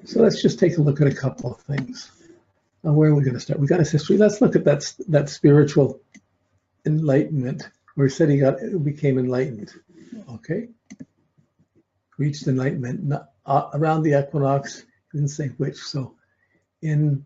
So let's just take a look at a couple of things. Now, where are we going to start? We got his history. Let's look at that spiritual enlightenment, where he said he became enlightened. Okay, reached enlightenment around the equinox. He didn't say which. So in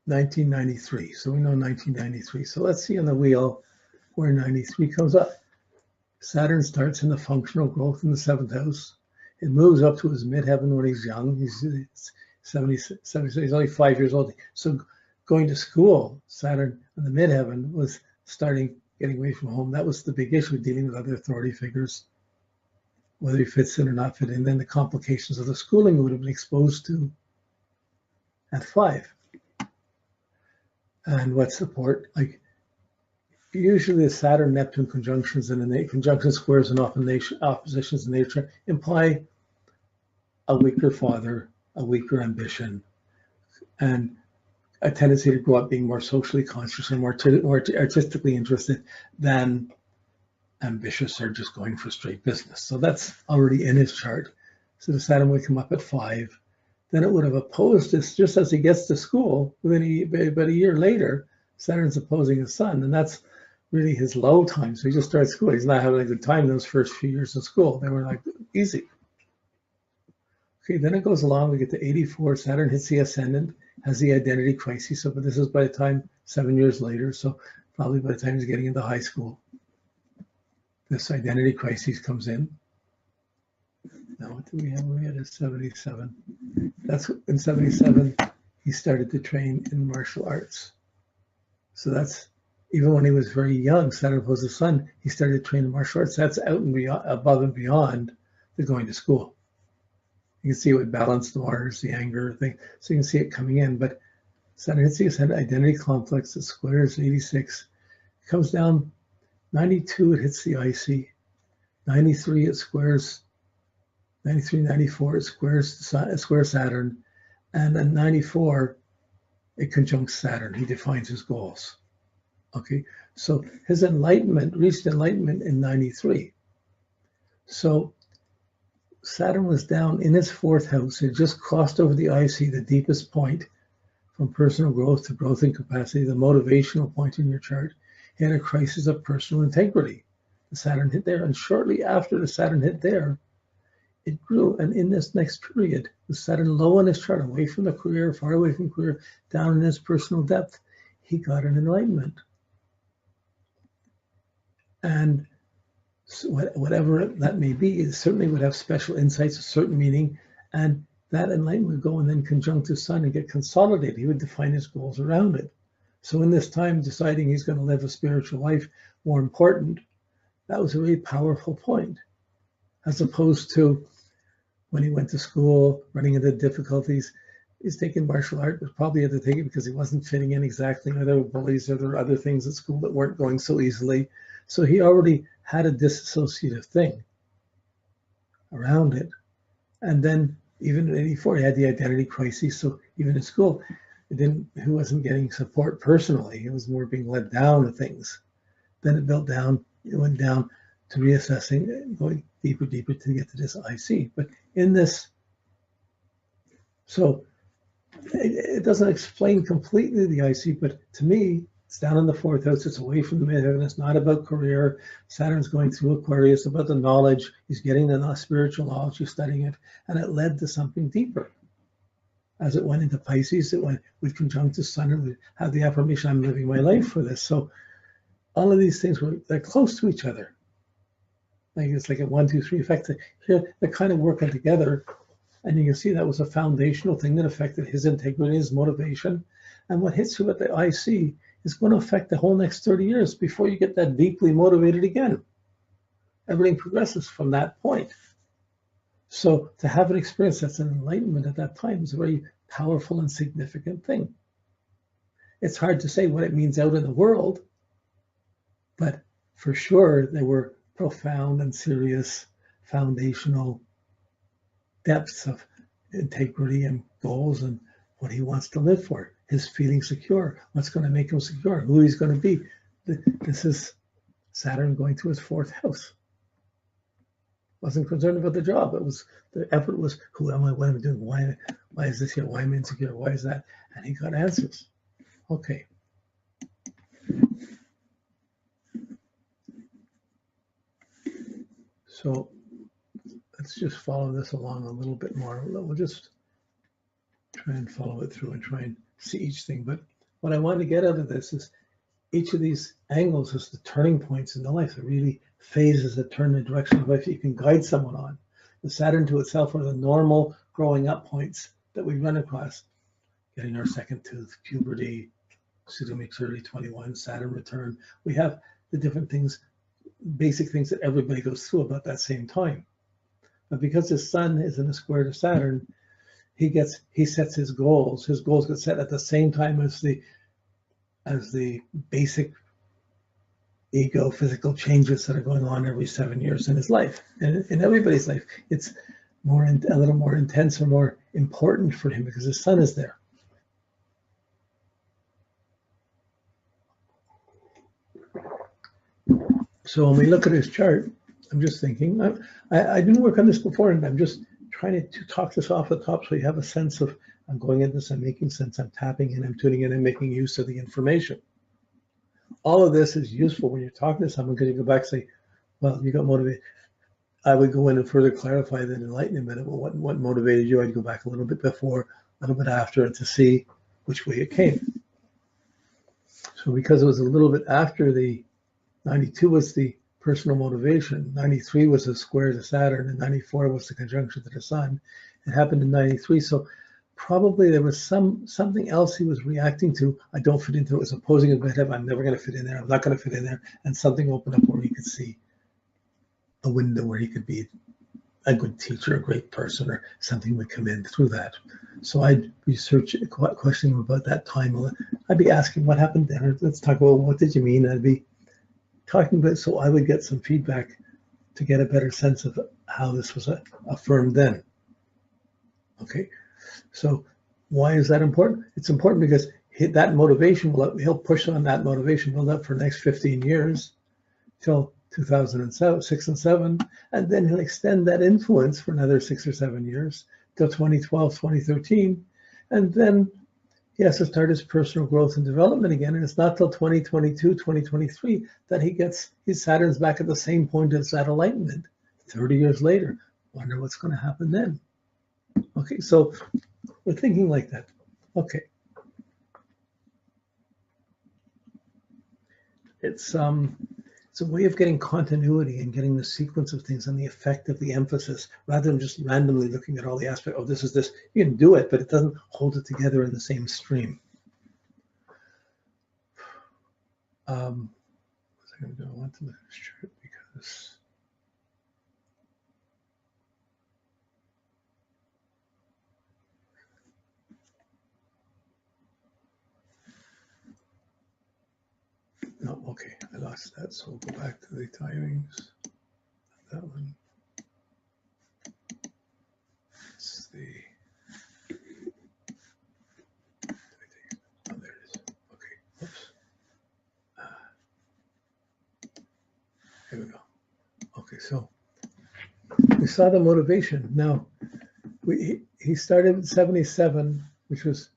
1993. So we know 1993. So let's see on the wheel where 93 comes up. Saturn starts in the functional growth in the 7th house. It moves up to his midheaven when he's young. He's 70, he's only 5 years old. So going to school, Saturn in the midheaven was getting away from home. That was the big issue, dealing with other authority figures, whether he fits in or not fit in. Then the complications of the schooling he would have been exposed to at 5. And what support? Like usually the Saturn-Neptune conjunctions and the conjunction squares and often oppositions in nature imply a weaker father, a weaker ambition, and a tendency to grow up being more socially conscious and more artistically interested than ambitious or just going for straight business. So that's already in his chart. So the Saturn would come up at 5. Then it would have opposed this just as he gets to school. About a year later, Saturn's opposing his Sun, and that's really his low time. So he just starts school. He's not having a good time those first few years of school. They were like easy. Okay, then it goes along. We get to 84. Saturn hits the ascendant, has the identity crisis. So, but this is by the time 7 years later. So probably by the time he's getting into high school, this identity crisis comes in. Now, what do we have? We had a 77. That's in 77, he started to train in martial arts. So that's, even when he was very young, Saturn opposed the Sun, he started training martial arts. That's out and beyond, above and beyond the going to school. You can see it would balance the waters, the anger thing. So you can see it coming in. But Saturn hits the ascendant, identity complex, it squares 86. It comes down 92, it hits the IC. 93, it squares 93, 94, it squares Saturn. And then 94, it conjuncts Saturn. He defines his goals. Okay, so his enlightenment, reached enlightenment in 93. So Saturn was down in his 4th house. It just crossed over the IC, the deepest point from personal growth to growth and capacity, the motivational point in your chart. He had a crisis of personal integrity. The Saturn hit there, and shortly after the Saturn hit there, it grew. And in this next period, with Saturn low on his chart, away from the career, far away from career, down in his personal depth, he got an enlightenment. And so whatever that may be, it certainly would have special insights, a certain meaning, and that enlightenment would go and then conjunct his Sun and get consolidated. He would define his goals around it. So in this time, deciding he's going to live a spiritual life, more important, that was a really powerful point, as opposed to when he went to school, running into difficulties. He's taking martial art, but probably had to take it because he wasn't fitting in exactly, or there were bullies, or there were other things at school that weren't going so easily. So he already had a disassociative thing around it. And then even in 84, he had the identity crisis. So even in school, he wasn't getting support personally. He was more being led down to things. Then it built down, it went down to reassessing, going deeper to get to this IC. But in this, so it doesn't explain completely the IC, but to me, it's down in the 4th house. It's away from the midheaven. It's not about career. Saturn's going through Aquarius, about the knowledge. He's getting the spiritual knowledge. He's studying it, and it led to something deeper. As it went into Pisces, it went with conjunct the Sun, and would have the affirmation, "I'm living my life for this." So all of these things they're close to each other. Like it's like a 1, 2, 3 effect. Here they're kind of working together, and you can see that was a foundational thing that affected his integrity, his motivation, and what hits you at the IC is going to affect the whole next 30 years before you get that deeply motivated again. Everything progresses from that point. So to have an experience that's an enlightenment at that time is a very powerful and significant thing. It's hard to say what it means out in the world, but for sure there were profound and serious foundational depths of integrity and goals and what he wants to live for, his feeling secure, what's going to make him secure, who he's going to be. This is Saturn going to his 4th house. Wasn't concerned about the job. It was the effort was, who am I? What am I doing? Why is this here? Why am I insecure? Why is that? And he got answers. Okay. So let's just follow this along a little bit more. We'll just try and follow it through and try and see each thing. But what I want to get out of this is each of these angles is the turning points in the life. They're really phases that turn the direction of life that you can guide someone on. The Saturn to itself are the normal growing up points that we run across. Getting our second tooth, puberty, pseudo-maturity, 21, Saturn return. We have the different things, basic things that everybody goes through about that same time. But because his sun is in a square to Saturn, he sets his goals. His goals get set at the same time as the basic ego physical changes that are going on every 7 years in his life. And in everybody's life, it's a little more intense or more important for him because his sun is there. So when we look at his chart, I'm just thinking, I didn't work on this before, and I'm just trying to talk this off the top so you have a sense of, I'm going into this, I'm making sense, I'm tapping in, I'm tuning in, and making use of the information. All of this is useful when you're talking to someone because you go back and say, well, you got motivated. I would go in and further clarify that enlightenment. Well, what motivated you? I'd go back a little bit before, a little bit after, and to see which way it came. So because it was a little bit after the 92 was the personal motivation, 93 was the square to Saturn, and 94 was the conjunction to the sun. It happened in 93. So probably there was something else he was reacting to. I don't fit into it. It was opposing in him. I'm never going to fit in there. I'm not going to fit in there. And something opened up where he could see a window where he could be a good teacher, a great person, or something would come in through that. So I'd research, questioning him about that time. I'd be asking what happened there. Let's talk about what did you mean? I'd be talking about, so I would get some feedback to get a better sense of how this was affirmed then. Okay, so why is that important? It's important because that motivation, he'll push on that motivation, build up for the next 15 years till 2006 and 7, and then he'll extend that influence for another 6 or 7 years till 2012, 2013, and then he has to start his personal growth and development again, and it's not till 2022, 2023 that he gets his Saturn's back at the same point as that enlightenment. 30 years later, wonder what's going to happen then. Okay, so we're thinking like that. Okay, it's a way of getting continuity and getting the sequence of things and the effect of the emphasis rather than just randomly looking at all the aspects. Oh, this is this. You can do it, but it doesn't hold it together in the same stream. What was I going to do? I want to look at this chart because no, okay, I lost that. So we'll go back to the timings. That one. It's the. Oh, there it is. Okay, whoops. Here we go. Okay, so we saw the motivation. Now, he started at 77, which was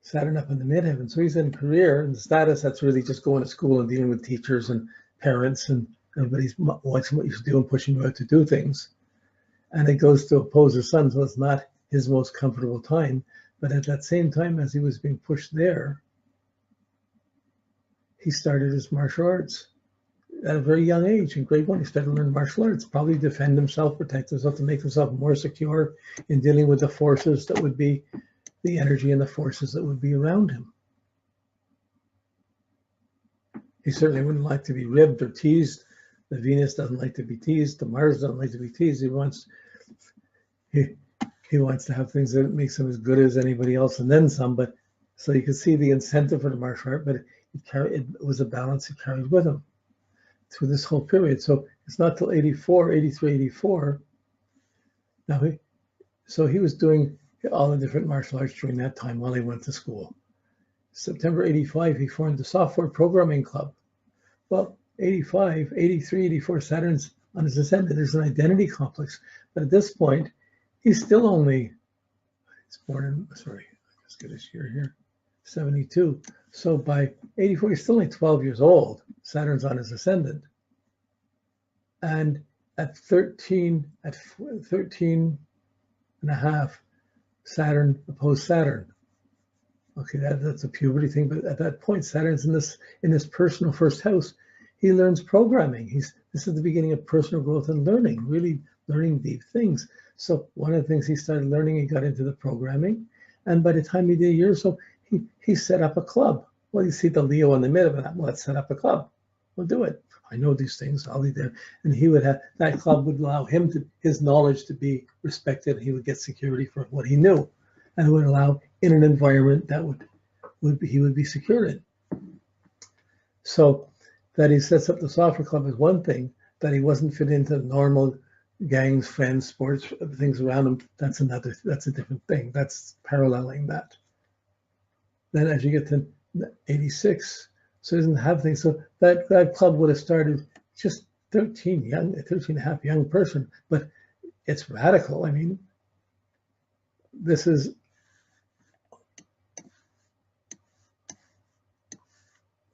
Saturn up in the midheaven. So he's in career and status that's really just going to school and dealing with teachers and parents and everybody's watching what you should do and pushing you out to do things. And it goes to oppose his sun, so it's not his most comfortable time. But at that same time, as he was being pushed there, he started his martial arts at a very young age. In grade 1, he started to learn martial arts, probably defend himself, protect himself, to make himself more secure in dealing with the forces that would be the energy and the forces that would be around him. He certainly wouldn't like to be ribbed or teased. The Venus doesn't like to be teased. The Mars doesn't like to be teased. He wants to have things that makes him as good as anybody else and then some. But so you can see the incentive for the martial art, but it was a balance he carried with him through this whole period. So it's not till 84, 83, 84. Now so he was doing all the different martial arts during that time while he went to school. September 85, he formed the Software Programming Club. Well, 85, 83, 84, Saturn's on his ascendant. There's an identity complex. But at this point, he's still only, he's born in, sorry, let's get his year here, 72. So by 84, he's still only 12 years old. Saturn's on his ascendant. And at 13 and a half, Saturn opposed Saturn. Okay, that's a puberty thing, but at that point, Saturn's in this personal first house. He learns programming. This is the beginning of personal growth and learning, really learning deep things. So one of the things he started learning, he got into the programming, and by the time he did a year or so, he set up a club. Well, you see the Leo in the middle of it. Well, let's set up a club. We'll do it. I know these things. I'll be there, and he would have that club would allow him his knowledge to be respected. He would get security for what he knew, and it would allow in an environment that he would be secure in. So that he sets up the soccer club is one thing. That he wasn't fit into normal gangs, friends, sports things around him. That's a different thing. That's paralleling that. Then as you get to 86, so he doesn't have things. So that club would have started just 13 and a half young person, but it's radical. I mean, this is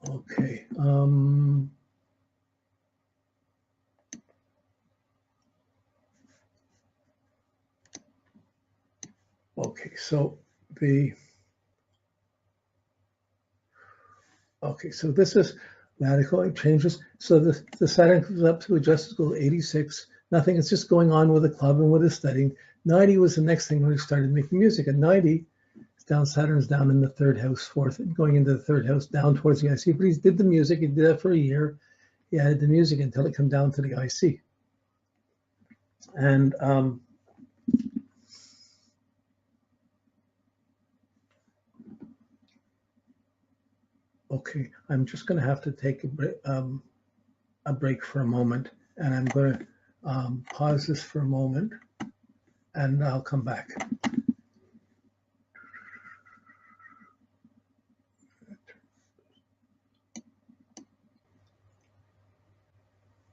okay. Okay, so so this is radical. It changes. So the Saturn comes up to adjust to go 86. Nothing. It's just going on with the club and with his studying. 90 was the next thing when he started making music. At 90, Saturn's down in the third house, fourth, going into the third house, down towards the IC. But he did the music. He did that for a year. He added the music until it came down to the IC. And okay, I'm just going to have to take a break for a moment, and I'm going to pause this for a moment, and I'll come back.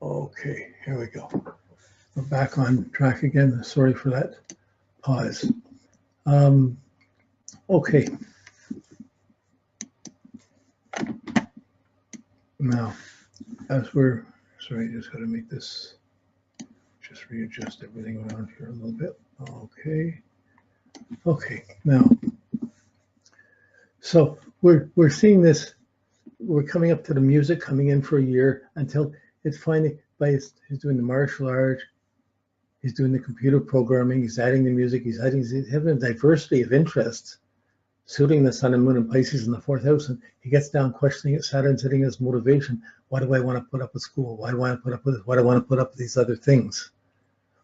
Okay, here we go. We're back on track again. Sorry for that pause. Okay. Now, as we're, sorry, just got to make this, just readjust everything around here a little bit. Okay, now, so we're seeing this, we're coming up to the music coming in for a year until it's finally, he's doing the martial art, he's doing the computer programming, he's adding the music, he's having a diversity of interests, suiting the sun and moon and Pisces in the fourth house, and he gets down questioning it, Saturn sitting as motivation. Why do I want to put up with school? Why do I want to put up with this? Why do I want to put up with these other things?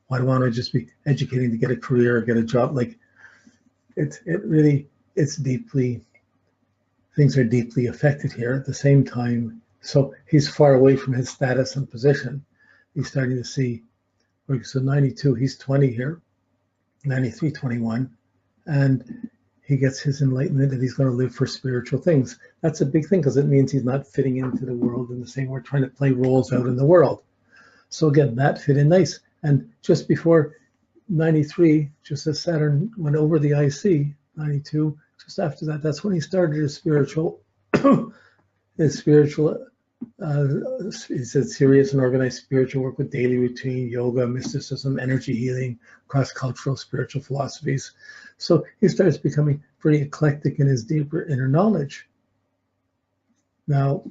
Why do I want to just be educating to get a career or get a job? Like it's deeply, things are deeply affected here at the same time. So he's far away from his status and position. He's starting to see, so 92, he's 20 here, 93, 21, and he gets his enlightenment and he's going to live for spiritual things. That's a big thing because it means he's not fitting into the world in the same way we're trying to play roles out in the world. So again, that fit in nice. And just before 93, just as Saturn went over the IC, 92, just after that, that's when he started his spiritual, he said serious and organized spiritual work with daily routine, yoga, mysticism, energy healing, cross-cultural spiritual philosophies. So he starts becoming pretty eclectic in his deeper inner knowledge. Now,